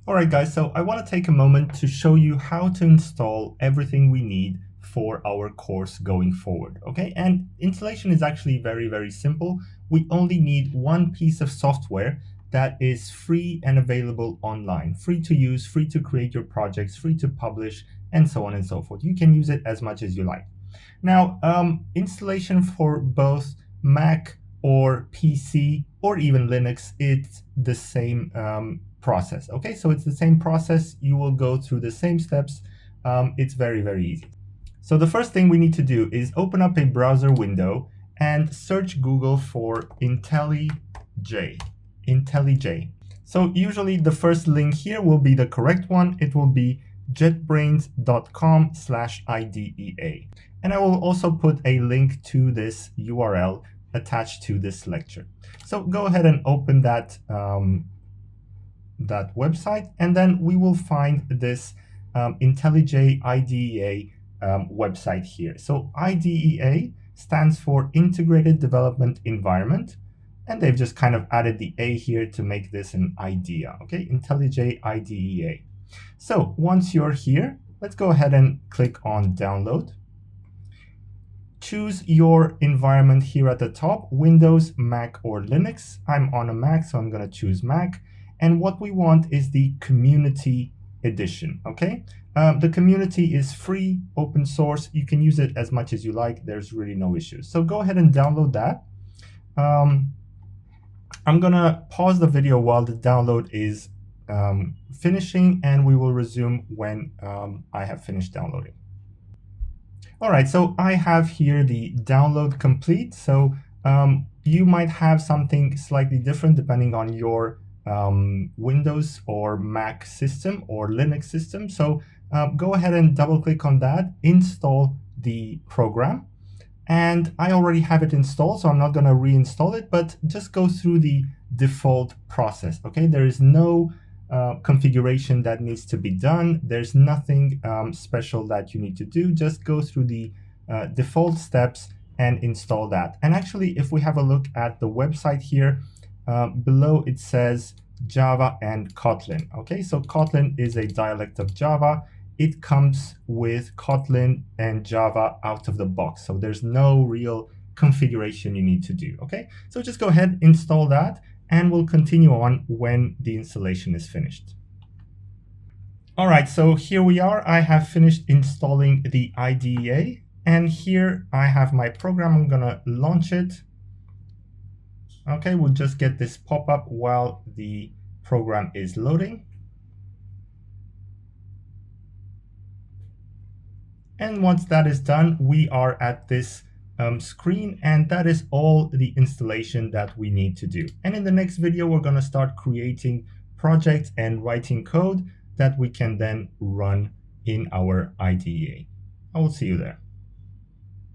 Alright guys, so I want to take a moment to show you how to install everything we need for our course going forward, okay? And installation is actually very simple. We only need one piece of software that is free and available online, free to use, free to create your projects, free to publish, and so on and so forth. You can use it as much as you like. Now, installation for both Mac or PC or even Linux, it's the same process. Okay, so it's the same process. You will go through the same steps. It's very easy. So the first thing we need to do is open up a browser window and search Google for IntelliJ. So usually the first link here will be the correct one. It will be jetbrains.com/IDEA. And I will also put a link to this URL attached to this lecture. So go ahead and open that website, and then we will find this IntelliJ IDEA website here. So IDEA stands for Integrated Development Environment, and they've just kind of added the A here to make this an idea. Okay, IntelliJ IDEA. So once you're here, let's go ahead and click on download. Choose your environment here at the top, Windows, Mac, or Linux. I'm on a Mac, so I'm going to choose Mac. And what we want is the community edition, okay? The community is free, open source. You can use it as much as you like. There's really no issues. So go ahead and download that. I'm going to pause the video while the download is finishing, and we will resume when I have finished downloading. All right, so I have here the download complete. So you might have something slightly different depending on your Windows or Mac system or Linux system. So go ahead and double click on that, install the program. And I already have it installed, so I'm not going to reinstall it, but just go through the default process. Okay, there is no configuration that needs to be done. There's nothing special that you need to do. Just go through the default steps and install that. And actually, if we have a look at the website here, below it says Java and Kotlin. Okay, so Kotlin is a dialect of Java. It comes with Kotlin and Java out of the box. So there's no real configuration you need to do. Okay, so just go ahead, install that, and we'll continue on when the installation is finished. All right, so here we are. I have finished installing the IDEA, and here I have my program. I'm gonna launch it. Okay, we'll just get this pop-up while the program is loading. And once that is done, we are at this screen, and that is all the installation that we need to do. And in the next video, we're going to start creating projects and writing code that we can then run in our IDEA. I will see you there.